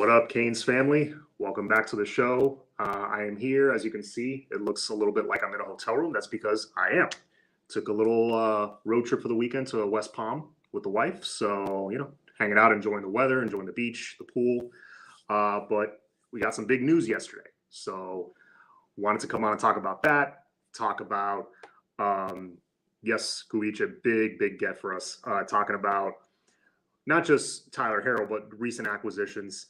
What up, Canes family? Welcome back to the show. I am here. As you can see, it looks a little bit like I'm in a hotel room. That's because I am. Took a little road trip for the weekend to West Palm with the wife. So, hanging out, enjoying the weather, enjoying the beach, the pool. But we got some big news yesterday. So, wanted to come on and talk about that. Talk about, yes, Guiche, a big get for us. Talking about not just Tyler Harrell, but recent acquisitions.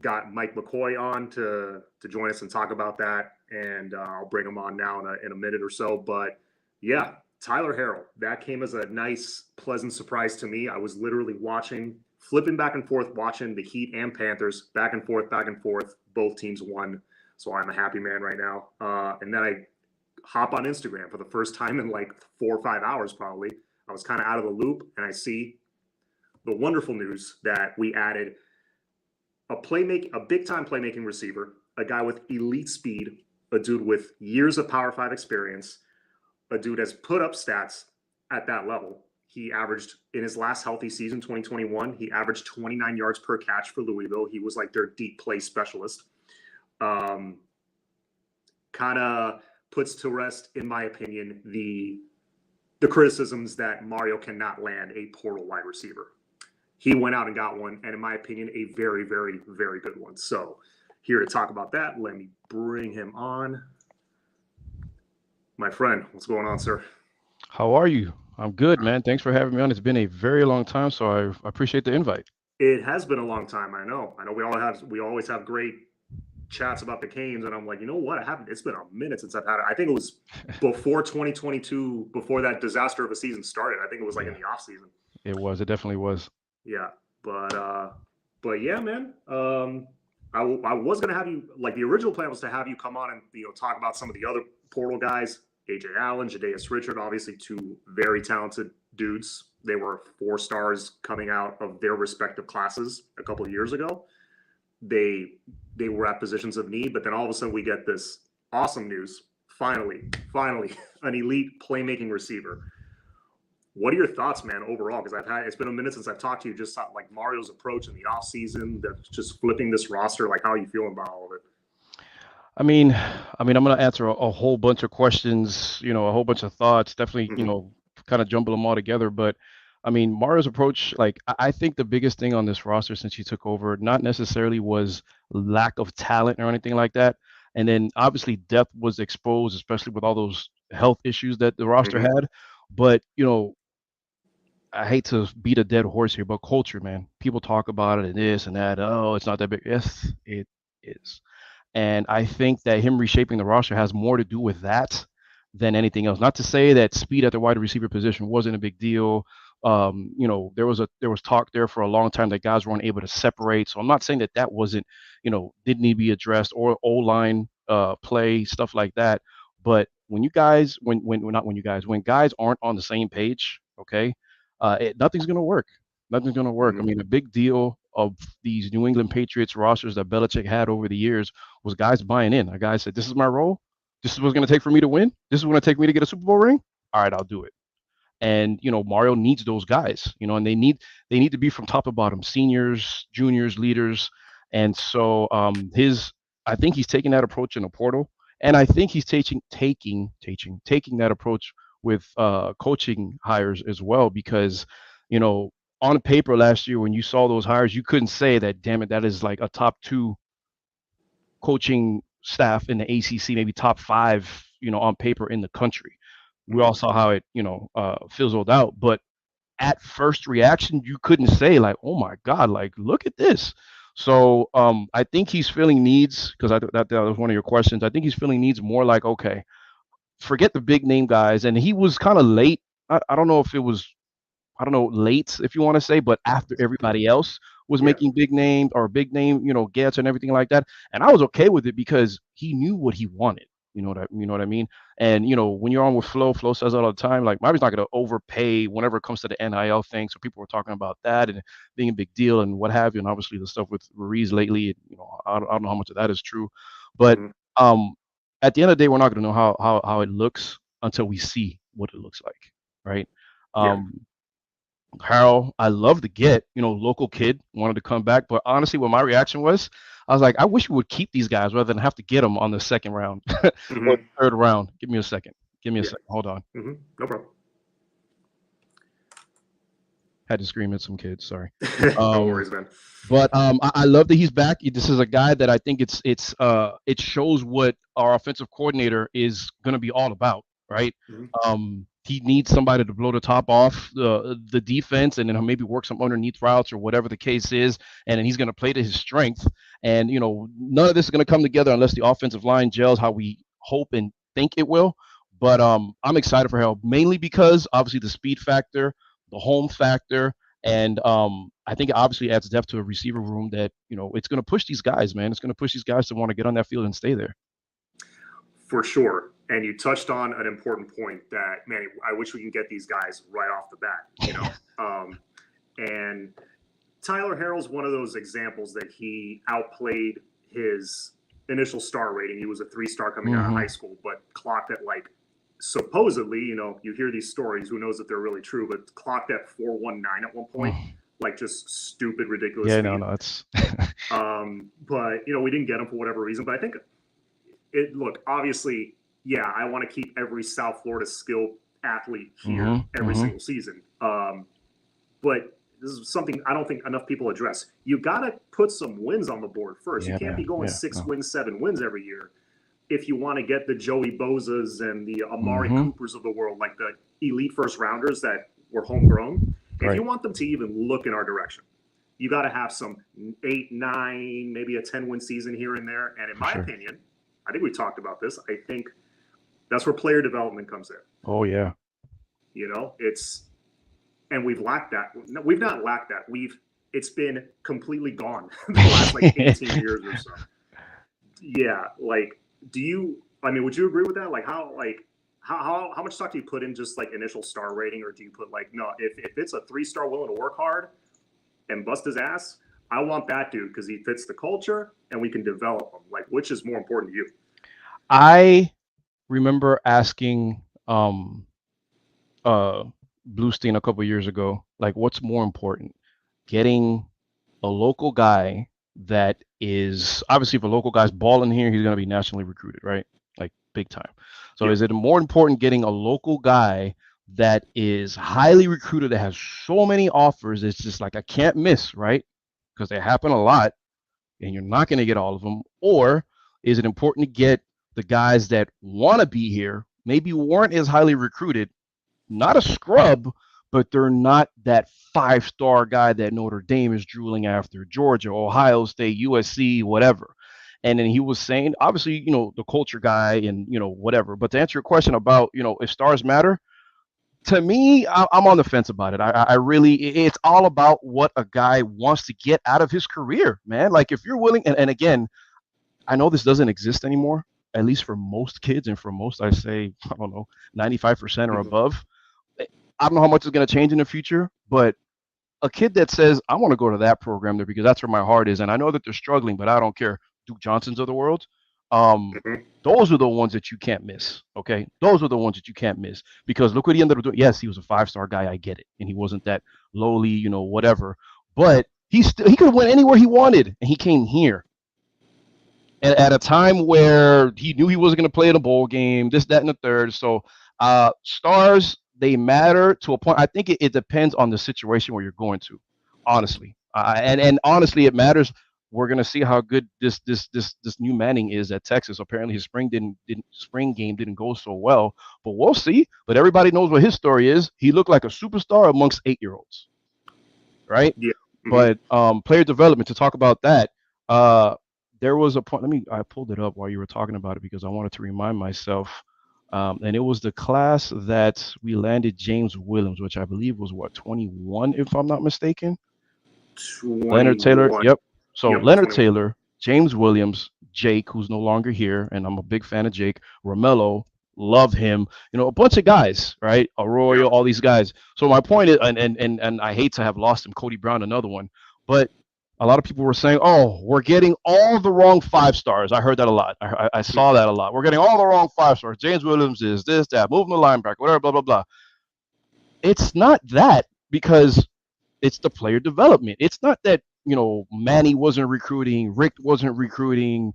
Got Mike McCoy on to join us and talk about that, and I'll bring him on now in a minute or so. But yeah, Tyler Harrell, that came as a nice, pleasant surprise to me. I was literally flipping back and forth, watching the Heat and Panthers back and forth. Both teams won, so I'm a happy man right now. And then I hop on Instagram for the first time in like 4 or 5 hours, probably. I was kind of out of the loop, and I see the wonderful news that we added a big-time playmaking receiver, a guy with elite speed, a dude with years of Power 5 experience, a dude has put up stats at that level. He averaged, in his last healthy season, 2021, he averaged 29 yards per catch for Louisville. He was like their deep play specialist. Kind of puts to rest, in my opinion, the criticisms that Mario cannot land a portal wide receiver. He went out and got one, and in my opinion, a very, very, very good one. So here to talk about that, let me bring him on. My friend, what's going on, sir? How are you? I'm good, man. Thanks for having me on. It's been a very long time, so I appreciate the invite. It has been a long time, I know. We always have great chats about the Canes, and I'm like, you know what? It's been a minute since I've had it. I think it was before 2022, before that disaster of a season started. I think it was like in the off season. It definitely was. Yeah, but yeah, man. I was gonna have you, like, the original plan was to have you come on and talk about some of the other portal guys, AJ Allen, Jadaeus Richard, obviously two very talented dudes. They were 4 stars coming out of their respective classes a couple of years ago. They were at positions of need, but then all of a sudden we get this awesome news. Finally, an elite playmaking receiver. What are your thoughts, man, overall? Because it's been a minute since I've talked to you. Just like Mario's approach in the offseason, just flipping this roster. Like, how are you feeling about all of it? I'm going to answer a whole bunch of questions, a whole bunch of thoughts, definitely, kind of jumble them all together. But Mario's approach, like, I think the biggest thing on this roster since he took over, not necessarily was lack of talent or anything like that. And then obviously depth was exposed, especially with all those health issues that the roster had. But, I hate to beat a dead horse here, but culture, man. People talk about it and this and that. Oh, it's not that big. Yes, it is. And I think that him reshaping the roster has more to do with that than anything else. Not to say that speed at the wide receiver position wasn't a big deal. There was talk there for a long time that guys weren't able to separate. So I'm not saying that wasn't, didn't need to be addressed, or O-line play, stuff like that. But when guys aren't on the same page, okay, nothing's going to work. Nothing's going to work. A big deal of these New England Patriots rosters that Belichick had over the years was guys buying in. A guy said, this is my role. This is what's going to take for me to win. This is what's going to take me to get a Super Bowl ring. All right, I'll do it. And, Mario needs those guys, and they need to be from top to bottom, seniors, juniors, leaders. And so I think he's taking that approach in the portal. And I think he's taking that approach with coaching hires as well, because, on paper last year, when you saw those hires, you couldn't say that, damn it, that is like a top 2 coaching staff in the ACC, maybe top 5, on paper in the country. We all saw how it, fizzled out. But at first reaction, you couldn't say like, oh my God, like, look at this. So I think he's filling needs, because that was one of your questions. I think he's filling needs more like, okay, forget the big name guys. And he was kind of late. I don't know if it was, late, if you want to say, but after everybody else was making big name, gets and everything like that. And I was okay with it because he knew what he wanted. You know what I mean? And, when you're on with Flo says all the time, like, Mario's not going to overpay whenever it comes to the NIL thing. So people were talking about that and being a big deal and what have you. And obviously the stuff with Ruiz lately, I don't know how much of that is true. But at the end of the day, we're not going to know how it looks until we see what it looks like, right? Harrell, I love to get, local kid wanted to come back. But honestly, what my reaction was, I was like, I wish we would keep these guys rather than have to get them on the second round or Hmm. third round. Give me a second. Give me a Yeah. second. Hold on. No problem. Had to scream at some kids. Sorry. No Um, worries, man. But I love that he's back. This is a guy that I think it shows what our offensive coordinator is going to be all about, right? Hmm. He needs somebody to blow the top off the defense, and then maybe work some underneath routes or whatever the case is, and then he's going to play to his strength. And none of this is going to come together unless the offensive line gels how we hope and think it will. But I'm excited for Harold, mainly because obviously the speed factor, the home factor, and I think it obviously adds depth to a receiver room that, it's going to push these guys, man. It's going to push these guys to want to get on that field and stay there. For sure. And you touched on an important point that, man, I wish we can get these guys right off the bat, and Tyler Harrell's one of those examples that he outplayed his initial star rating. He was a 3-star coming out of high school, but clocked at like, supposedly, you hear these stories, who knows if they're really true, but clocked at 4.19 at one point, like just stupid, ridiculous Yeah, speed. no, it's But we didn't get him for whatever reason. But I think look, obviously, yeah, I want to keep every South Florida skilled athlete here every single season. But this is something I don't think enough people address. You got to put some wins on the board first. Yeah, you can't be going 6 no. wins, 7 wins every year if you want to get the Joey Bozas and the Amari Coopers of the world, like the elite first rounders that were homegrown. Right. If you want them to even look in our direction, you got to have some 8, 9, maybe a 10-win season here and there. And in my opinion, I think we talked about this. I think that's where player development comes in. Oh yeah. And we've lacked that. No, we've not lacked that. It's been completely gone the last like 18 years or so. Yeah, like, would you agree with that? Like, how much stock do you put in just like initial star rating, or do you put like, no, if it's a 3-star willing to work hard and bust his ass, I want that dude because he fits the culture and we can develop him. Like, which is more important to you? I remember asking Bluestein a couple years ago, like, what's more important, getting a local guy that is obviously, if a local guy's balling here, he's going to be nationally recruited, right? Like big time. So is it more important getting a local guy that is highly recruited, that has so many offers, it's just like I can't miss, right? Because they happen a lot and you're not going to get all of them? Or is it important to get the guys that want to be here, maybe weren't as highly recruited, not a scrub, but they're not that 5-star guy that Notre Dame is drooling after, Georgia, Ohio State, USC, whatever. And then he was saying, obviously, the culture guy and, whatever. But to answer your question about, if stars matter, to me, I'm on the fence about it. I really, it's all about what a guy wants to get out of his career, man. Like, if you're willing, and again, I know this doesn't exist anymore, at least for most kids, and for most, I say, I don't know, 95% or above. I don't know how much is going to change in the future, but a kid that says, I want to go to that program there because that's where my heart is, and I know that they're struggling, but I don't care, Duke Johnsons of the world, those are the ones that you can't miss, okay? Those are the ones that you can't miss, because look what he ended up doing. Yes, he was a 5-star guy, I get it, and he wasn't that lowly, whatever, but he could have went anywhere he wanted, and he came here. And at a time where he knew he wasn't going to play in a bowl game, this, that, and the third. So stars, they matter to a point. I think it depends on the situation where you're going to, honestly. And honestly, it matters. We're gonna see how good this new Manning is at Texas. Apparently, his spring game didn't go so well, but we'll see. But everybody knows what his story is. He looked like a superstar amongst 8-year-olds, right? Yeah. But player development, to talk about that, there was a point. I pulled it up while you were talking about it because I wanted to remind myself. And it was the class that we landed James Williams, which I believe was 21, if I'm not mistaken. 21. Leonard Taylor. Yep. So Leonard 21. Taylor, James Williams, Jake, who's no longer here, and I'm a big fan of Jake. Romello, love him. A bunch of guys, right? Arroyo, all these guys. So my point is, and I hate to have lost him, Cody Brown, another one, but a lot of people were saying, oh, we're getting all the wrong 5-stars. I heard that a lot. I saw that a lot. We're getting all the wrong 5-stars. James Williams is this, that, moving the linebacker, whatever, blah, blah, blah. It's not that, because It's the player development. It's not that, Manny wasn't recruiting, Rick wasn't recruiting.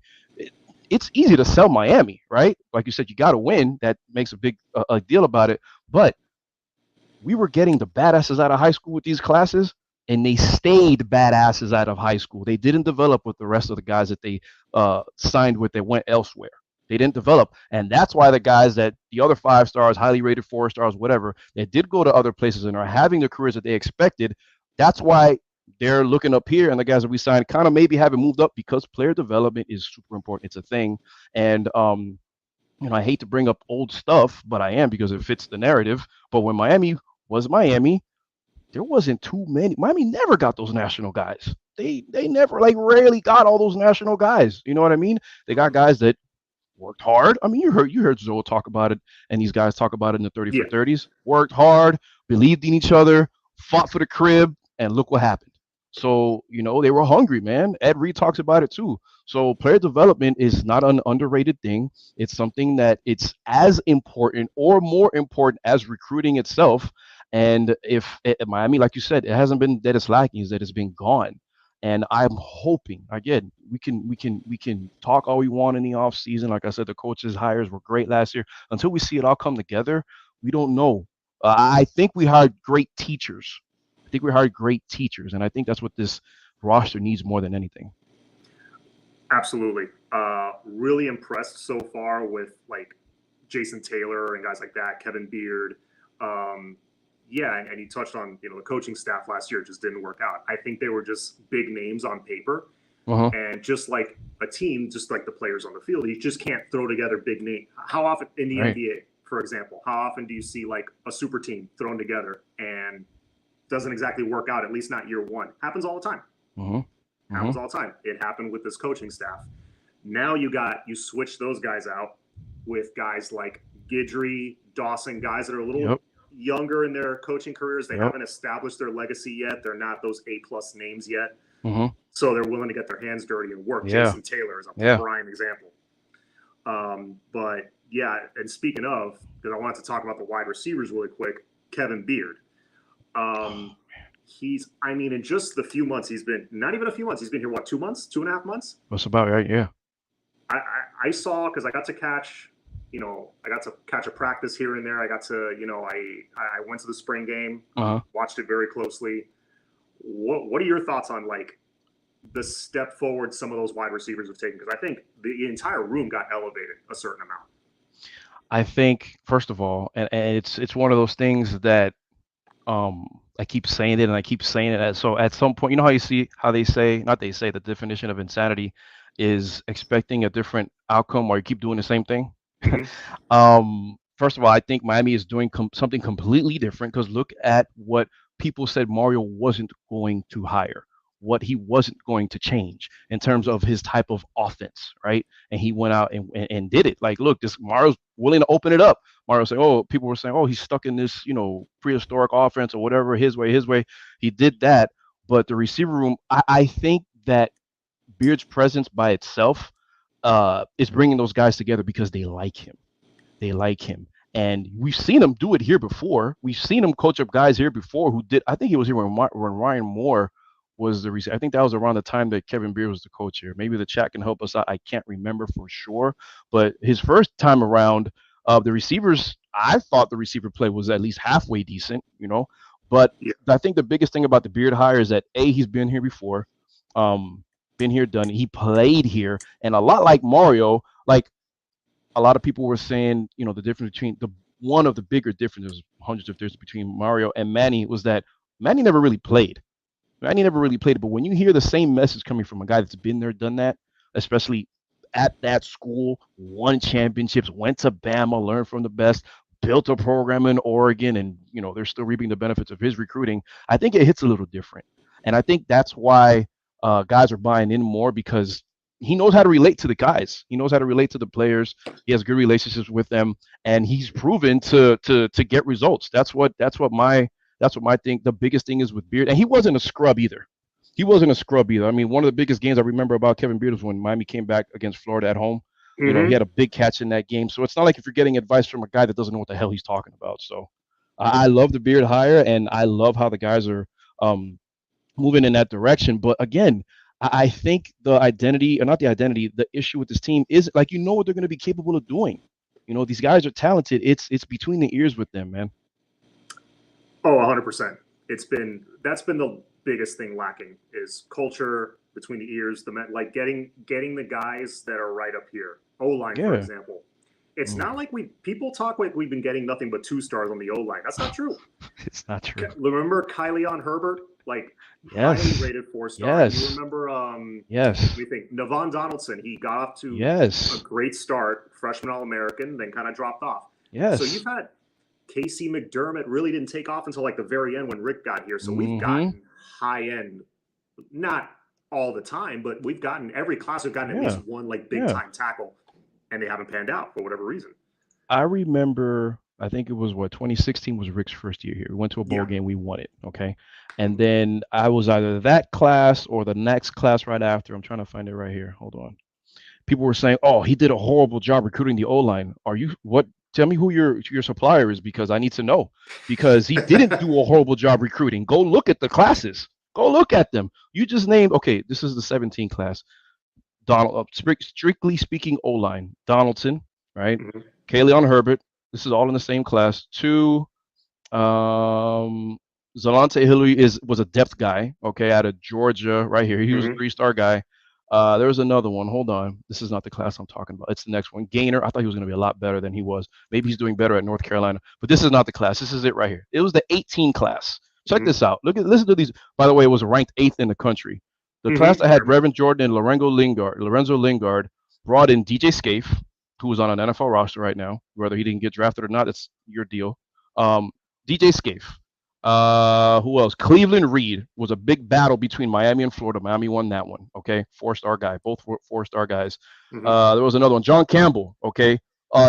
It's easy to sell Miami, right? Like you said, you got to win. That makes a big a deal about it. But we were getting the badasses out of high school with these classes, and they stayed badasses out of high school. They didn't develop with the rest of the guys that they signed with that went elsewhere. They didn't develop. And that's why the guys that the other 5 stars, highly rated 4 stars, whatever, that did go to other places and are having the careers that they expected, that's why they're looking up here. And the guys that we signed kind of maybe haven't moved up because player development is super important. It's a thing. And I hate to bring up old stuff, but I am because it fits the narrative. But when Miami was Miami, there wasn't too many. Miami never got those national guys. They never, like, rarely got all those national guys. You know what I mean? They got guys that worked hard. I mean, you heard Zoe talk about it, and these guys talk about it in the 30 for 30s. Worked hard, believed in each other, fought for the crib, and look what happened. So, they were hungry, man. Ed Reed talks about it too. So player development is not an underrated thing. It's something that it's as important or more important as recruiting itself. And if Miami, like you said, it hasn't been that it's lacking, is that it's been gone. And I'm hoping, again, we can talk all we want in the off season. Like I said, the coaches' hires were great last year. Until we see it all come together, we don't know. I think we hired great teachers. And I think that's what this roster needs more than anything. Absolutely. Really impressed so far with, like, Jason Taylor and guys like that, Kevin Beard. And you touched on, the coaching staff last year just didn't work out. I think they were just big names on paper. And just like a team, just like the players on the field, you just can't throw together big names. How often in the NBA, for example, how often do you see, like, a super team thrown together and doesn't exactly work out, at least not year one? Happens all the time. Happens all the time. It happened with this coaching staff. Now you switch those guys out with guys like Guidry, Dawson, guys that are a little younger in their coaching careers. They haven't established their legacy yet. They're not those A+ names yet. So they're willing to get their hands dirty and work. Jason Taylor is a prime example. And speaking of, because I wanted to talk about the wide receivers really quick, Kevin Beard. In just the few months he's been, not even a few months, he's been here, 2 months, 2.5 months? That's about right, yeah. I saw, because I got to catch a practice here and there. I got to, I went to the spring game, watched it very closely. What are your thoughts on, like, the step forward some of those wide receivers have taken? Because I think the entire room got elevated a certain amount. I think, first of all, and it's one of those things that I keep saying it and I keep saying it. So at some point, the definition of insanity is expecting a different outcome while you keep doing the same thing. First of all, I think Miami is doing something completely different, because look at what people said Mario wasn't going to hire, what he wasn't going to change in terms of his type of offense, right? And he went out and did it. Like, look, this Mario's willing to open it up. Mario said, people were saying, he's stuck in this, prehistoric offense or whatever, his way. He did that. But the receiver room, I think that Beard's presence by itself is bringing those guys together because they like him. And we've seen him do it here before. We've seen him coach up guys here before who did. I think he was here when Ryan Moore was the receiver. I think that was around the time that Kevin Beard was the coach here. Maybe the chat can help us out. I can't remember for sure. But his first time around, the receivers, I thought the receiver play was at least halfway decent, But I think the biggest thing about the Beard hire is that, he's been here before, been here, done. He played here, and a lot like Mario, like a lot of people were saying, the difference between one of the bigger differences, hundreds of differences between Mario and Manny, was that Manny never really played. But when you hear the same message coming from a guy that's been there, done that, especially at that school, won championships, went to Bama, learned from the best, built a program in Oregon, and they're still reaping the benefits of his recruiting, I think it hits a little different. And I think that's why guys are buying in more, because he knows how to relate to the guys. He knows how to relate to the players. He has good relationships with them, and he's proven to get results. That's what my thing. The biggest thing is with Beard, and he wasn't a scrub either. I mean, one of the biggest games I remember about Kevin Beard was when Miami came back against Florida at home. He had a big catch in that game. So it's not like if you're getting advice from a guy that doesn't know what the hell he's talking about. So I love the Beard hire, and I love how the guys are um, moving in that direction. But again, I think the identity, or not the identity, the issue with this team is like what they're going to be capable of doing. These guys are talented. It's between the ears with them, man. Oh, 100%. That's been the biggest thing lacking is culture between the ears. Like getting the guys that are right up here. O line, for Yeah. example. It's Mm. not like people talk like we've been getting nothing but 2 stars on the O line. That's not true. It's not true. Remember Kyleon Herbert, like highly Yes. rated 4-star. And you Yes. remember Yes. we think Navon Donaldson. He got off to a Yes. great start, freshman All-American, then kind of dropped off. So Yes. you've had Casey McDermott really didn't take off until like the very end when Rick got here. So we've Mm-hmm. gotten high end, not all the time, but we've gotten every class. We've gotten at least one like big time tackle, and they haven't panned out for whatever reason. I remember, I think it was 2016 was Rick's first year here. We went to a bowl game, we won it, okay? And then I was either that class or the next class right after. I'm trying to find it right here. Hold on. People were saying, "Oh, he did a horrible job recruiting the O line." Are you what? Tell me who your supplier is because I need to know. Because he didn't do a horrible job recruiting. Go look at the classes. Go look at them. You just named. Okay, this is the 17 class. Donald, strictly speaking, O line. Donaldson, right? Mm-hmm. Kaleon Herbert. This is all in the same class. Two, Zalante Hillary was a depth guy, okay, out of Georgia, right here. He was a 3-star guy. There was another one. Hold on. This is not the class I'm talking about. It's the next one. Gainer. I thought he was going to be a lot better than he was. Maybe he's doing better at North Carolina. But this is not the class. This is it right here. It was the 18 class. Check this out. Listen to these. By the way, it was ranked 8th in the country. The class that had Reverend Jordan and Lorenzo Lingard brought in DJ Scaife, who was on an NFL roster right now. Whether he didn't get drafted or not, it's your deal. DJ Scaife. Who else? Cleveland Reed was a big battle between Miami and Florida. Miami won that one. Okay, 4-star guy. Both were 4-star guys. There was another one, John Campbell. Okay,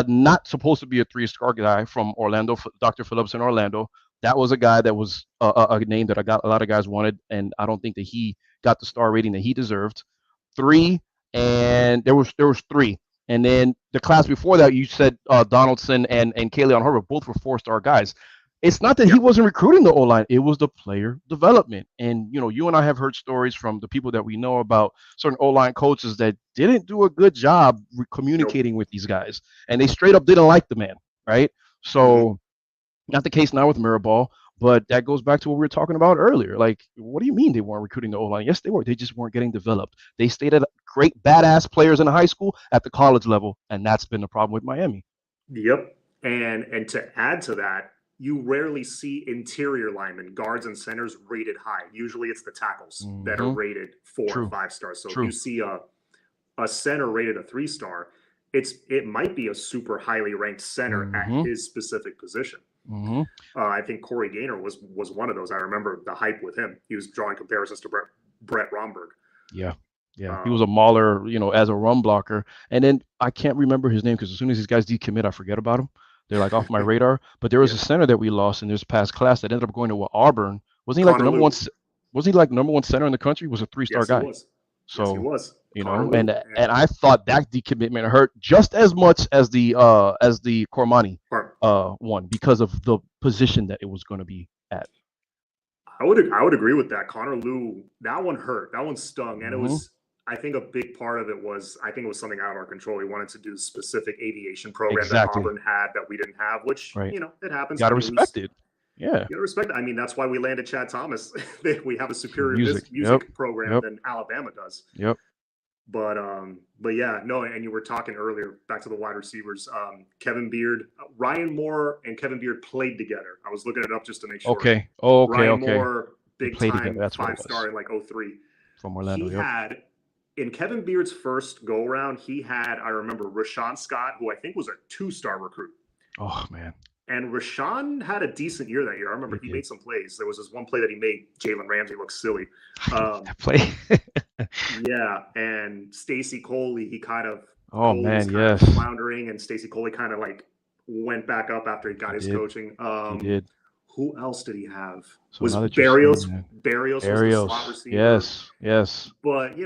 not supposed to be a 3-star guy from Orlando, Dr. Phillips in Orlando. That was a guy that was a name that a lot of guys wanted, and I don't think that he got the star rating that he deserved. 3, and there was 3. And then the class before that, you said Donaldson and Kaleon Herbert both were 4-star guys. It's not that he wasn't recruiting the O-line. It was the player development. And, you and I have heard stories from the people that we know about certain O-line coaches that didn't do a good job communicating with these guys. And they straight up didn't like the man, right? So not the case now with Mirabal, but that goes back to what we were talking about earlier. Like, what do you mean they weren't recruiting the O-line? Yes, they were. They just weren't getting developed. They stayed at great badass players in high school at the college level, and that's been the problem with Miami. Yep. And to add to that, you rarely see interior linemen, guards and centers rated high. Usually it's the tackles that are rated 4 or 5 stars. So if you see a center rated a 3-star, it might be a super highly ranked center at his specific position. I think Corey Gaynor was one of those. I remember the hype with him. He was drawing comparisons to Brett Romberg. Yeah. He was a mauler, as a run blocker. And then I can't remember his name because as soon as these guys decommit, I forget about him. They're like off my radar. But there was a center that we lost in this past class that ended up going to Auburn. Wasn't he like the number one? Was he like number 1 center in the country? Was a 3-star guy. He was. So yes, he was. And I thought that decommitment hurt just as much as the Cormani one because of the position that it was going to be at. I would agree with that. Connor Lew, that one hurt. That one stung, and it was. I think a big part of it was, I think it was something out of our control. He wanted to do a specific aviation program that Auburn had that we didn't have, which, it happens. Got to respect it. Yeah. You got to respect it. I mean, that's why we landed Chad Thomas. We have a superior music program than Alabama does. Yep. But yeah, no, and you were talking earlier, back to the wide receivers, Kevin Beard, Ryan Moore and Kevin Beard played together. I was looking it up just to make sure. Okay. Ryan Moore, big time, that's 5-star in like 03. From Orlando, he had, in Kevin Beard's first go-around, he had, I remember, Rashawn Scott, who I think was a 2-star recruit. Oh, man. And Rashawn had a decent year that year. I remember he made some plays. There was this one play that he made. Jalen Ramsey looked silly. That play. Yeah, and Stacy Coley, he kind of floundering, and Stacy Coley kind of like went back up after he got his coaching. He did. Who else did he have? So was Barrios? Barrios was the slot receiver. Yes. But he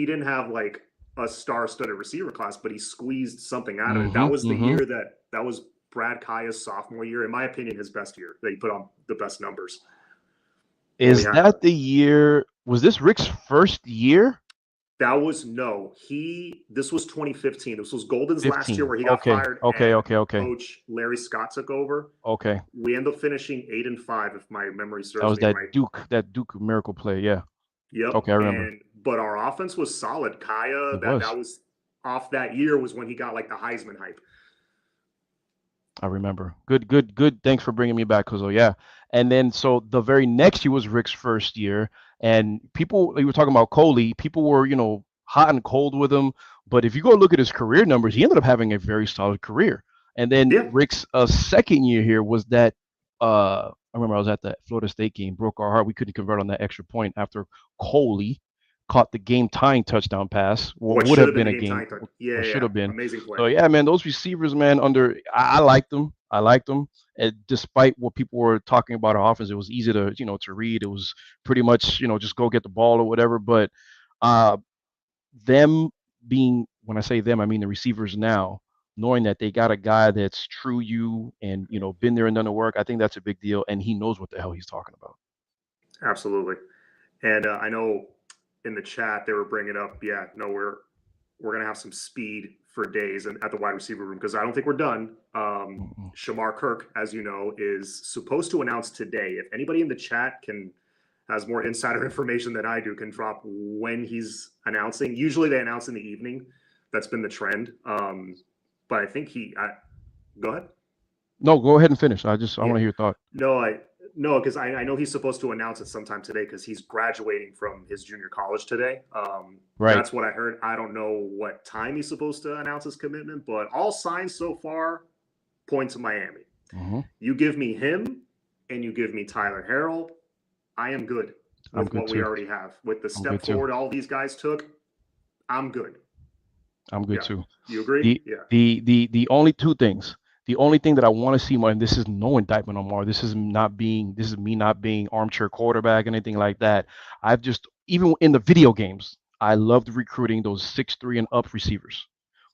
didn't have like a star-studded receiver class, but he squeezed something out of it. That was the year that was Brad Kaya's sophomore year, in my opinion, his best year. That he put on the best numbers. Is that the year? Was this Rick's first year? That was this was 2015. This was Golden's 15. last year where he got fired. Okay. Coach Larry Scott took over. Okay. We ended up finishing 8-5, if my memory serves me right. That Duke miracle play, yeah. Yep. Okay, I remember. But our offense was solid. Kaya, that was off that year was when he got like the Heisman hype. I remember. Good. Thanks for bringing me back, Kuzo. Yeah. And then so the very next year was Rick's first year, and you were talking about Coley. People were, hot and cold with him. But if you go look at his career numbers, he ended up having a very solid career. And then Rick's second year here was that. I remember I was at the Florida State game, broke our heart. We couldn't convert on that extra point after Coley caught the game-tying touchdown pass. What would have been a game. Yeah, should have been. Amazing play. So yeah, man, those receivers, man, I liked them. And despite what people were talking about our offense, it was easy to read. It was pretty much just go get the ball or whatever. But them being, when I say them, I mean the receivers now, knowing that they got a guy that's true you and been there and done the work, I think that's a big deal, and he knows what the hell he's talking about. Absolutely. And I know in the chat they were bringing up, we're gonna have some speed for days and at the wide receiver room, because I don't think we're done. Shamar Kirk, as you know, is supposed to announce today. If anybody in the chat has more insider information than I do, can drop when he's announcing. Usually they announce in the evening. That's been the trend. But I think go ahead. No, go ahead and finish. I want to hear your thought. No, because I know he's supposed to announce it sometime today, because he's graduating from his junior college today. Right. That's what I heard. I don't know what time he's supposed to announce his commitment, but all signs so far point to Miami. Mm-hmm. You give me him and you give me Tyler Harrell, I am good with what we already have. With the step forward all these guys took, I'm good. I'm good too. You agree? The only two things. The only thing that I want to see more, and this is no indictment on Mar, this is me not being armchair quarterback, anything like that. Even in the video games, I loved recruiting those 6'3" and up receivers,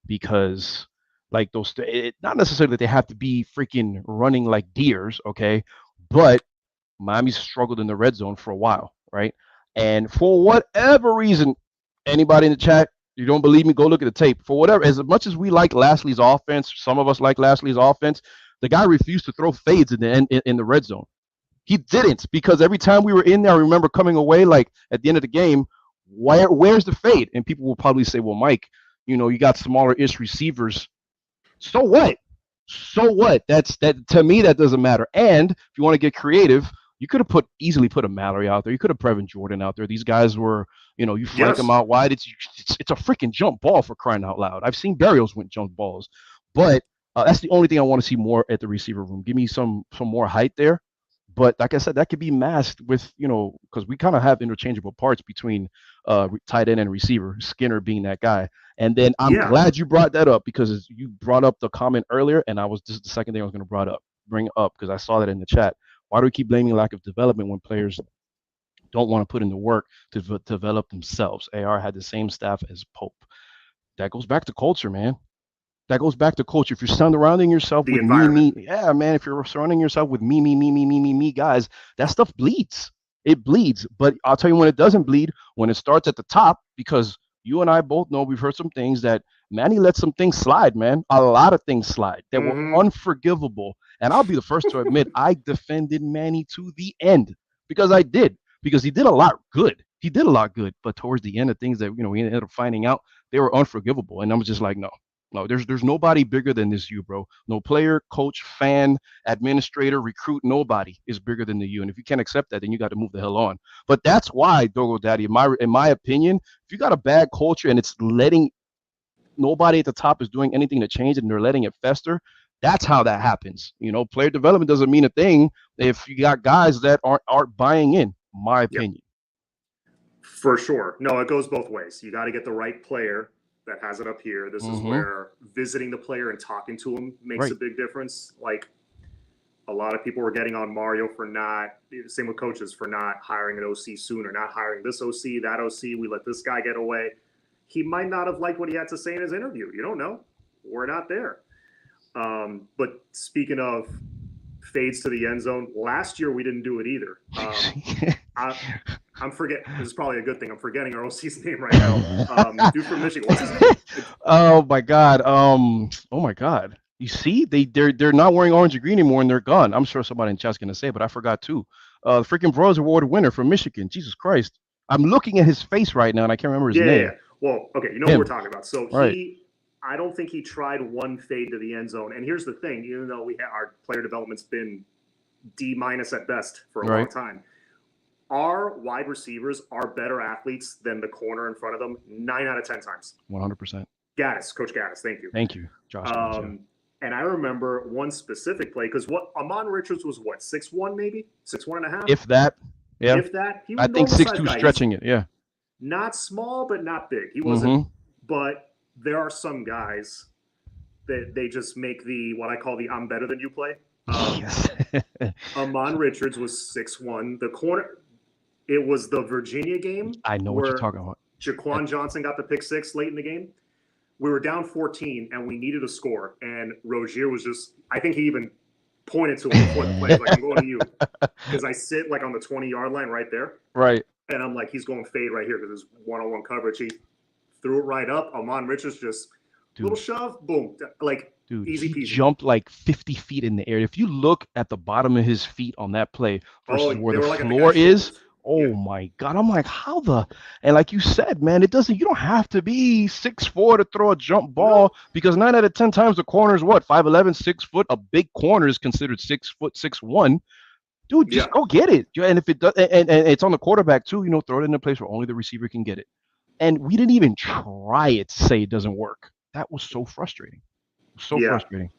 because like not necessarily that they have to be freaking running like deers, okay? But Miami's struggled in the red zone for a while, right? And for whatever reason, anybody in the chat, you don't believe me, go look at the tape. For whatever, as much as we like Lashley's offense, some of us like Lashley's offense, the guy refused to throw fades in the red zone. He didn't, because every time we were in there, I remember coming away like at the end of the game, where's the fade? And people will probably say, well, Mike, you got smaller-ish receivers. So what? That to me, that doesn't matter. And if you want to get creative, you could have easily put a Mallory out there. You could have Brevin Jordan out there. These guys were, you flank them out wide. It's a freaking jump ball, for crying out loud. I've seen burials with jump balls, but that's the only thing I want to see more at the receiver room. Give me some more height there. But like I said, that could be masked with, because we kind of have interchangeable parts between tight end and receiver, Skinner being that guy. And then I'm glad you brought that up, because you brought up the comment earlier, and this is the second thing I was going to bring up, because I saw that in the chat. Why do we keep blaming lack of development when players don't want to put in the work to develop themselves? AR had the same staff as Pope. That goes back to culture, man. That goes back to culture. If you're surrounding yourself with me, yeah, man. If you're surrounding yourself with me guys, that stuff bleeds. It bleeds. But I'll tell you when it doesn't bleed, when it starts at the top, because you and I both know, we've heard some things that Manny let some things slide, man. A lot of things slide that were unforgivable. And I'll be the first to admit, I defended Manny to the end, because I did. Because he did a lot good. But towards the end of things that, we ended up finding out, they were unforgivable. And I'm just like, no, there's nobody bigger than this you, bro. No player, coach, fan, administrator, recruit, nobody is bigger than the you. And if you can't accept that, then you got to move the hell on. But that's why, Dogo Daddy, in my opinion, if you got a bad culture and it's letting nobody at the top is doing anything to change it and they're letting it fester, that's how that happens. Player development doesn't mean a thing if you got guys that aren't buying in, my opinion. For sure. No, it goes both ways. You got to get the right player that has it up here. This is where visiting the player and talking to him makes a big difference. Like, a lot of people were getting on Mario for same with coaches, for not hiring an OC sooner, not hiring this OC, that OC. We let this guy get away. He might not have liked what he had to say in his interview. You don't know. We're not there. But speaking of fades to the end zone, last year we didn't do it either. I'm forgetting. This is probably a good thing. I'm forgetting our OC's name right now. Dude from Michigan. What's his name? Oh my God. Oh my God. You see, they're not wearing orange and green anymore, and they're gone. I'm sure somebody in chat's gonna say, but I forgot too. The freaking Broyles Award winner from Michigan. Jesus Christ. I'm looking at his face right now, and I can't remember his name. Well, okay, you know what we're talking about. So right. I don't think he tried one fade to the end zone. And here's the thing: even though our player development's been D- at best for a long time, our wide receivers are better athletes than the corner in front of them 9 out of 10 times. 100%. Gaddis, Coach Gaddis, thank you. Thank you, Josh. And I remember one specific play because Amon Richards was what, 6'1", maybe 6'1.5"? If that, yeah. If that, I think 6'2" stretching it. Yeah. Not small, but not big. He wasn't. But there are some guys that they just make what I call the "I'm better than you" play. Yes. Amon Richards was 6'1". The corner. It was the Virginia game. I know what you're talking about. Jaquan Johnson got the pick 6 late in the game. We were down 14 and we needed a score. And Rozier was I think he even pointed to him before the play. Like, I'm going to you. Because I sit like on the 20-yard line right there. Right. And I'm like, he's going fade right here because there's one-on-one coverage. He threw it right up. Amon Richards just little shove, boom. Like, easy peasy. He jumped like 50 feet in the air. If you look at the bottom of his feet on that play versus where the floor is, my God. I'm like, and like you said, man, you don't have to be 6'4" to throw a jump ball because 9 out of 10 times the corner is what, 5'11", 6 foot. A big corner is considered 6 foot, 6'1". Dude, just go get it. And if it does, and it's on the quarterback too, throw it in a place where only the receiver can get it. And we didn't even try it to say it doesn't work. That was so frustrating. Frustrating.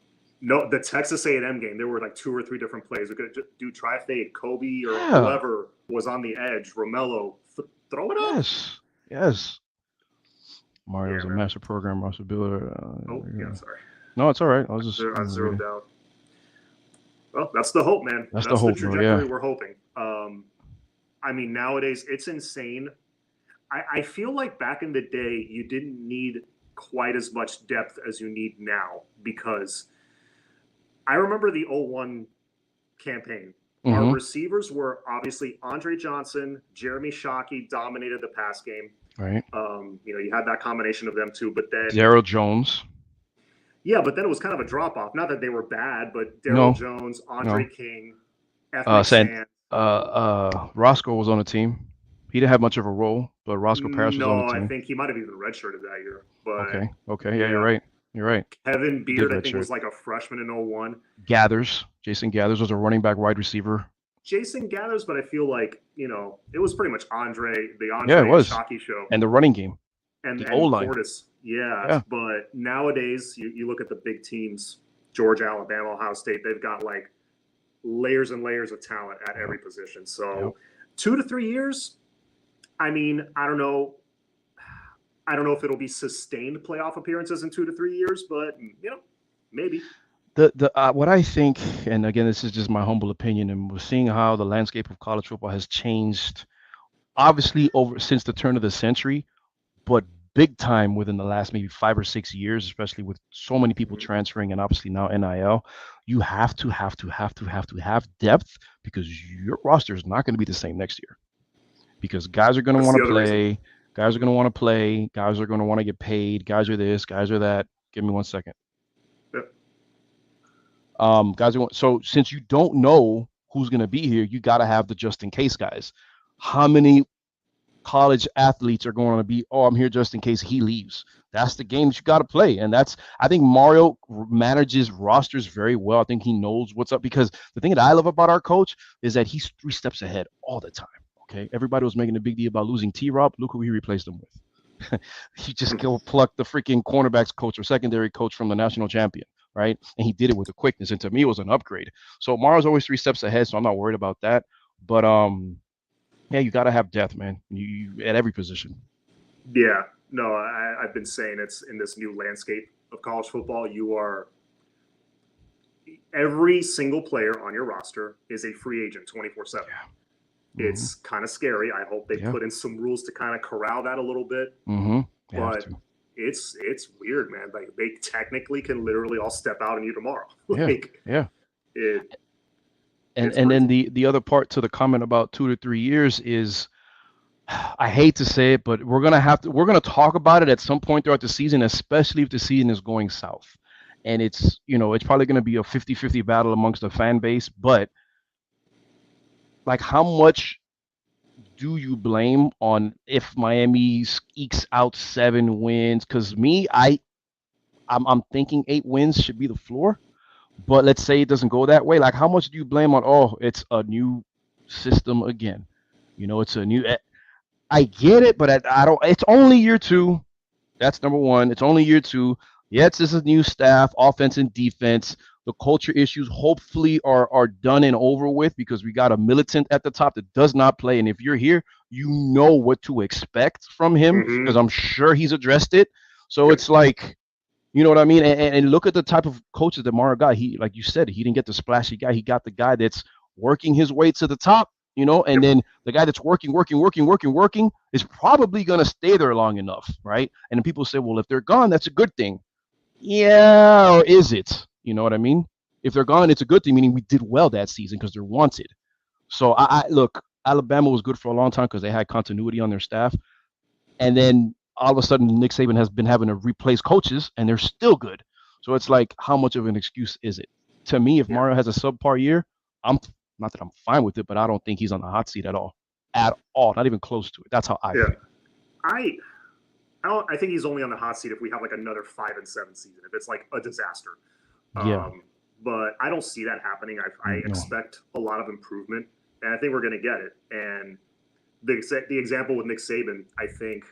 No, the Texas A&M game, there were like 2 or 3 different plays. We could do try fade, Kobe or whoever was on the edge, Romello, throw it up. Yes. Mario's a master programmer, master builder. Sorry. No, it's all right. I was just I zeroed down. Well, that's the hope, man. That's the hope, trajectory we're hoping. I mean, nowadays it's insane. I feel like back in the day, you didn't need quite as much depth as you need now because I remember the 01 campaign. Our receivers were obviously Andre Johnson, Jeremy Shockey dominated the pass game. Right. You had that combination of them too, but then Daryl Jones. Yeah, but then it was kind of a drop off. Not that they were bad, but Daryl Jones, Andre King, Roscoe was on the team. He didn't have much of a role, but Roscoe Parrish was on the team. I think he might have even redshirted that year. But okay, yeah, you're right. Kevin Beard, I think, was like a freshman in 01. Jason Gathers was a running back wide receiver. Jason Gathers, but I feel like, it was pretty much the Andre Shockey show. And the running game. And the O-line. Portis. Yeah, but nowadays, you look at the big teams, Georgia, Alabama, Ohio State, they've got like layers and layers of talent at every position. So 2 to 3 years, I mean, I don't know if it'll be sustained playoff appearances in 2 to 3 years, but maybe. What I think, and again, this is just my humble opinion, and we're seeing how the landscape of college football has changed, obviously since the turn of the century, but big time within the last maybe 5 or 6 years, especially with so many people transferring and obviously now NIL. You have to have depth because your roster is not going to be the same next year. Because guys are going to want to play. Guys are going to want to play. Guys are going to want to get paid. Guys are this. Guys are that. Give me 1 second. So since you don't know who's going to be here, you got to have the just in case guys. How many college athletes are going to be, I'm here just in case he leaves? That's the game that you got to play. And I think Mario manages rosters very well. I think he knows what's up because the thing that I love about our coach is that he's 3 steps ahead all the time. Okay, everybody was making a big deal about losing T-Rob. Look who he replaced him with. He just go pluck the freaking cornerbacks coach or secondary coach from the national champion, right? And he did it with a quickness. And to me, it was an upgrade. So Mario's always 3 steps ahead, so I'm not worried about that. But you got to have depth, man. You at every position. Yeah, no, I've been saying it's in this new landscape of college football. Every single player on your roster is a free agent 24/7. It's kind of scary. I hope they put in some rules to kind of corral that a little bit. But it's weird, man. Like they technically can literally all step out on you tomorrow. Yeah, Like yeah. it, And it's and then crazy. the other part to the comment about 2 to 3 years is, I hate to say it, but we're gonna talk about it at some point throughout the season, especially if the season is going south. And it's probably gonna be a 50-50 battle amongst the fan base, but like how much do you blame on if Miami ekes out 7 wins? Because I'm thinking 8 wins should be the floor. But let's say it doesn't go that way. Like, how much do you blame on? Oh, it's a new system again. It's a new. I get it, but I don't. It's only year two. That's number one. It's only year two. Yes, this is new staff, offense and defense. The culture issues hopefully are done and over with because we got a militant at the top that does not play. And if you're here, you know what to expect from him because Mm-hmm. I'm sure he's addressed it. So Yep. it's like, you know what I mean? And look at the type of coaches that Mara got. He, like you said, he didn't get the splashy guy. He got the guy that's working his way to the top, and Yep. then the guy that's working is probably going to stay there long enough, right? And then people say, well, if they're gone, that's a good thing. Yeah, or is it? You know what I mean? If they're gone, it's a good thing, meaning we did well that season because they're wanted. So I look, Alabama was good for a long time because they had continuity on their staff. And then all of a sudden, Nick Saban has been having to replace coaches, and they're still good. So it's like, how much of an excuse is it? To me, if Yeah. Mario has a subpar year, I'm not that I'm fine with it, but I don't think he's on the hot seat at all, not even close to it. That's how I Yeah. feel. I I don't. I think he's only on the hot seat if we have like another 5-7 season. If it's like a disaster, Yeah, but I don't see that happening. I no, expect a lot of improvement, and I think we're going to get it. And the example with Nick Saban, I think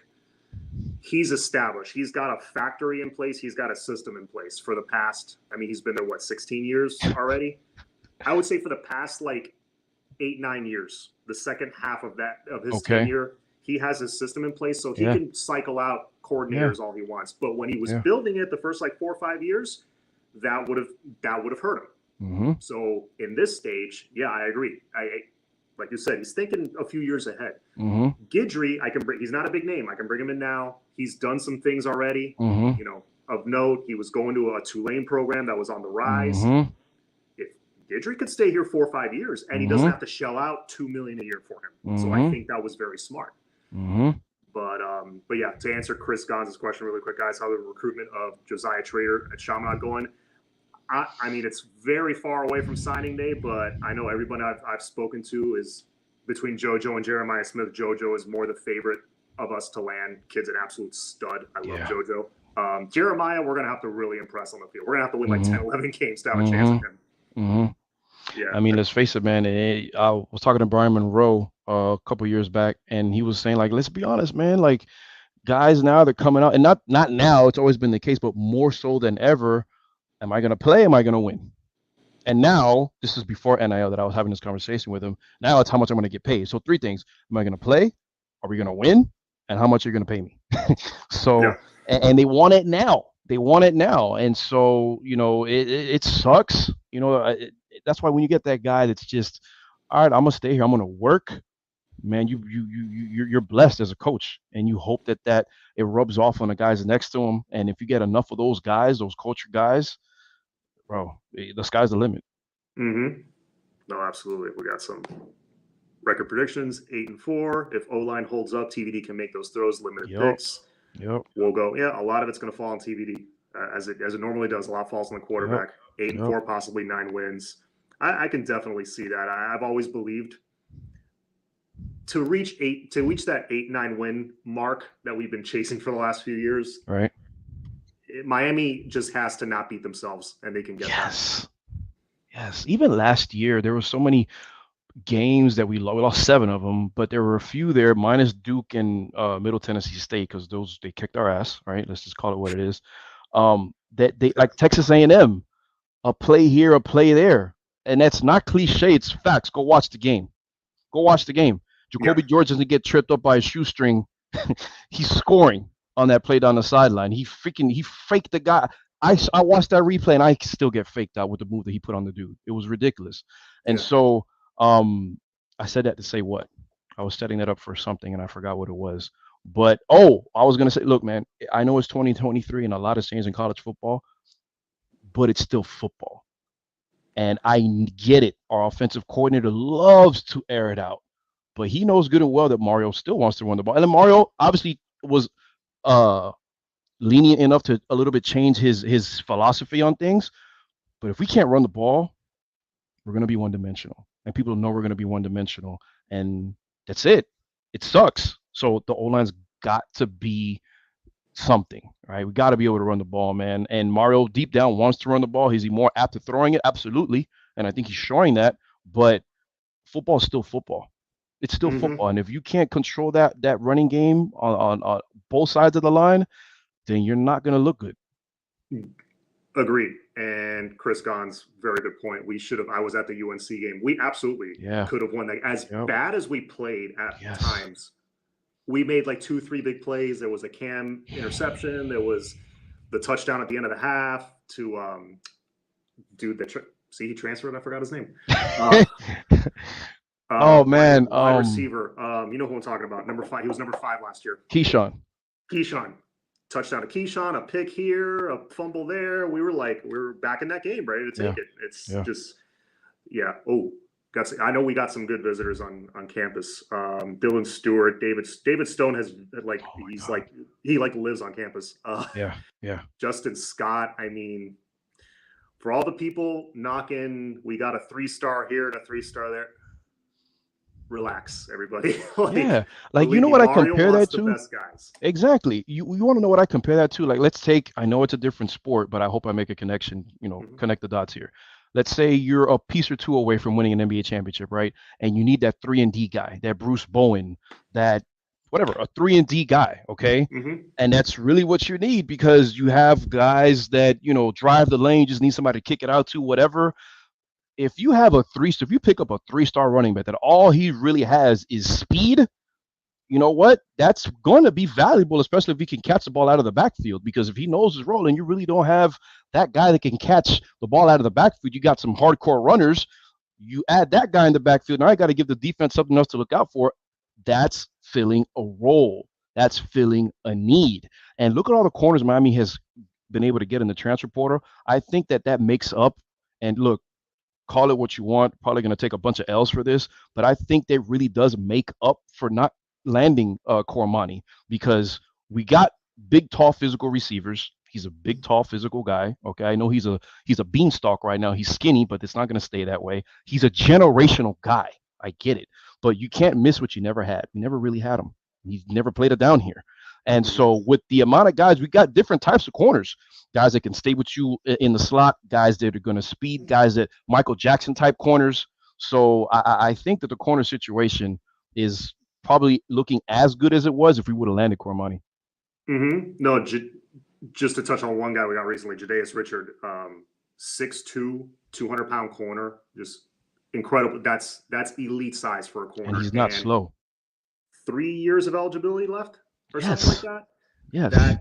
he's established. He's got a factory in place. He's got a system in place for the past. I mean, he's been there 16 years already. I would say for the past like 8-9 years, the second half of his okay, tenure, he has his system in place, so he yeah, can cycle out yeah, coordinators all he wants. But when he was yeah, building it the first like 4 or 5 years, that would have hurt him. mm-hmm, So in this stage, yeah, I agree. Like you said, he's thinking a few years ahead. mm-hmm, Guidry, I can bring. He's not a big name. I can bring him in now. He's done some things already. mm-hmm, Of note, he was going to a Tulane program that was on the rise. mm-hmm, If Guidry could stay here 4 or 5 years, and he doesn't mm-hmm, have to shell out $2 million a year for him, so I mm-hmm, think that was very smart. mm-hmm. But yeah, to answer Chris Gonz's question really quick, guys, how the recruitment of Josiah Trader at Chaminade going? I mean, it's very far away from signing day, but I know everyone I've spoken to is between JoJo and Jeremiah Smith. JoJo is more the favorite of us to land. Kid's an absolute stud. I love Yeah, JoJo. Jeremiah, we're going to have to really impress on the field. We're going to have to win like mm-hmm, 10, 11 games to have a chance mm-hmm, with him. mm-hmm. Yeah. I mean, let's face it, man. I was talking to Brian Monroe a couple years back, and he was saying, like, let's be honest, man. Like, guys now they're coming out, and not now. It's always been the case, but more so than ever. Am I gonna play? Am I gonna win? And now this is before NIL that I was having this conversation with him. Now it's how much I'm gonna get paid. So three things: Am I gonna play? Are we gonna win? And how much are you gonna pay me? Yeah. So and they want it now. They want it now, and so it sucks. That's why when you get that guy that's just, all right, I'm gonna stay here. I'm gonna work. Man, you're blessed as a coach, and you hope that it rubs off on the guys next to him. And if you get enough of those guys, those culture guys, bro, the sky's the limit. Mm-hmm. No, absolutely. We got some record predictions: 8-4. If O line holds up, TVD can make those throws. Limited Yep, picks. yep, We'll go. Yeah, a lot of it's going to fall on TVD as it normally does. A lot falls on the yep, quarterback. Eight and yep. four, possibly 9 wins. I can definitely see that. I've always believed to reach that 8-9 win mark that we've been chasing for the last few years. Right. Miami just has to not beat themselves, and they can get that. Yes. Even last year, there were so many games that we lost 7 of them, but there were a few there, minus Duke and Middle Tennessee State, because those they kicked our ass. Right. Let's just call it what it is. That they like Texas A&M, a play here, a play there, and that's not cliche. It's facts. Go watch the game. Go watch the game. Yeah, Jacoby George doesn't get tripped up by a shoestring. He's scoring on that play down the sideline. He faked the guy. I watched that replay and I still get faked out with the move that he put on the dude. It was ridiculous. And yeah. so I said that to say what? I was setting that up for something and I forgot what it was. But I was gonna say, look, man, I know it's 2023 and a lot has changed in college football, but it's still football. And I get it. Our offensive coordinator loves to air it out, but he knows good and well that Mario still wants to run the ball. And then Mario obviously was uh lenient enough to a little bit change his philosophy on things. But if we can't run the ball, we're going to be one dimensional, and people know we're going to be one dimensional, and that's it. It sucks. So the O line's got to be something, right? We got to be able to run the ball, man. And Mario deep down wants to run the ball. Is he more apt to throwing it? Absolutely, and I think he's showing that. But football is still football. It's still football, and if you can't control that running game on both sides of the line, then you're not going to look good. Agreed. And Chris Gahn's very good point. We should have. I was at the UNC game. We absolutely could have won that. As bad as we played at times, we made like 2-3 big plays. There was a Cam interception. There was the touchdown at the end of the half to dude that he transferred. I forgot his name. Oh man, wide receiver. You know who I'm talking about? Number 5. He was number 5 last year. Keyshawn. Touchdown to Keyshawn, a pick here, a fumble there. We were back in that game, ready to take it. It's just, Oh, I know we got some good visitors on campus. Dylan Stewart, David Stone has he lives on campus. Justin Scott. I mean, for all the people knocking, we got a 3-star here and a 3-star there. Relax, everybody. You know what I compare that to? Best guys. Exactly. You want to know what I compare that to? Like, let's take. I know it's a different sport, but I hope I make a connection. Connect the dots here. Let's say you're a piece or two away from winning an NBA championship, right? And you need that 3-and-D guy, that Bruce Bowen, that whatever, a 3-and-D guy, okay? And that's really what you need because you have guys that drive the lane, just need somebody to kick it out to, whatever. If you have if you pick up a 3-star running back that all he really has is speed, you know what? That's going to be valuable, especially if he can catch the ball out of the backfield. Because if he knows his role and you really don't have that guy that can catch the ball out of the backfield, you got some hardcore runners. You add that guy in the backfield. Now I got to give the defense something else to look out for. That's filling a role. That's filling a need. And look at all the corners Miami has been able to get in the transfer portal. I think that makes up. And look, call it what you want, probably going to take a bunch of L's for this, but I think that really does make up for not landing Cormani because we got big, tall, physical receivers. He's a big, tall, physical guy. Okay, I know he's a beanstalk right now. He's skinny, but it's not going to stay that way. He's a generational guy. I get it, but you can't miss what you never had. We never really had him. He's never played it down here. And so with the amount of guys, we got different types of corners. Guys that can stay with you in the slot, guys that are going to speed, guys that Michael Jackson type corners. So I think that the corner situation is probably looking as good as it was if we would have landed Cormani. No, just to touch on one guy we got recently, Jadaeus Richard, 6'2", 200-pound corner, just incredible. That's elite size for a corner. And he's not slow. 3 years of eligibility left or something like that. Yes.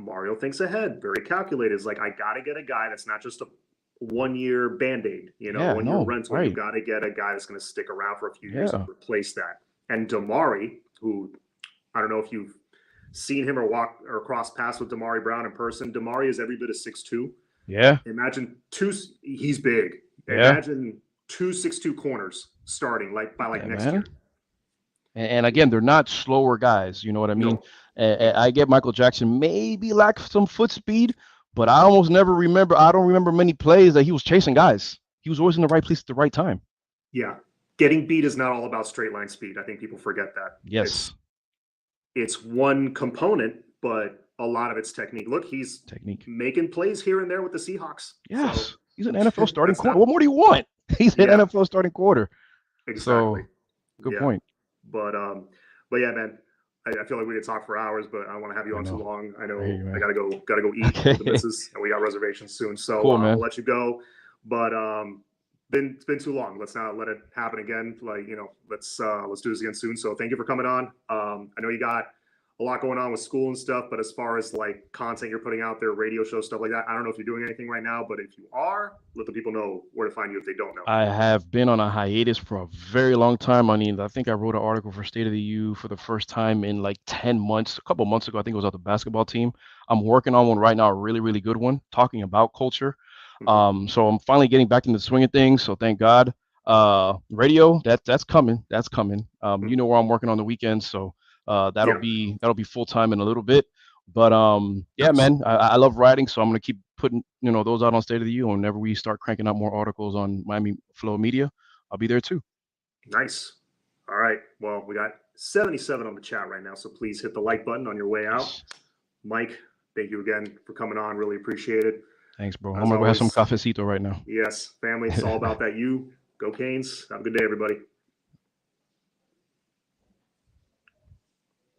Mario thinks ahead, very calculated. It's like, I got to get a guy that's not just a 1-year Band-Aid, 1-year rental. Right. You got to get a guy that's going to stick around for a few years and replace that. And Damari, who I don't know if you've seen him or walk or cross paths with Damari Brown in person. Damari is every bit of 6'2". Yeah. Imagine he's big. Imagine 2 6'2" corners starting by next year. And again, they're not slower guys. You know what I mean? No. I get Michael Jackson maybe lacked some foot speed, but I don't remember many plays that he was chasing guys. He was always in the right place at the right time. Yeah. Getting beat is not all about straight line speed. I think people forget that. Yes. It's one component, but a lot of it's technique. Look, he's making plays here and there with the Seahawks. Yes. So, he's an NFL starting quarter. What more do you want? He's an NFL starting quarter. Exactly. So, good point. But yeah, man, I feel like we could talk for hours, but I don't want to have you on too long. I know I gotta go eat with the missus, and we got reservations soon. So cool, I'll let you go. But it's been too long. Let's not let it happen again. Let's do this again soon. So thank you for coming on. I know you got a lot going on with school and stuff, but as far as like content you're putting out there, radio show, stuff like that, I don't know if you're doing anything right now, but if you are, let the people know where to find you if they don't know. I have been on a hiatus for a very long time. I mean, I think I wrote an article for State of the U for the first time in like 10 months, a couple months ago. I think it was on the basketball team. I'm working on one right now, a really, really good one, talking about culture. So I'm finally getting back into the swing of things. So thank God. Radio, that's coming. That's coming. You know where I'm working on the weekends, so that'll be full time in a little bit. But yeah, man, I love writing, so I'm gonna keep putting those out on State of the U. Whenever we start cranking out more articles on Miami Flow Media, I'll be there too. Nice. All right. Well, we got 77 on the chat right now, so please hit the like button on your way out. Mike, thank you again for coming on. Really appreciate it. Thanks, bro. I'm gonna go have some cafecito right now. Yes, family. It's all about that. You go Canes. Have a good day, everybody.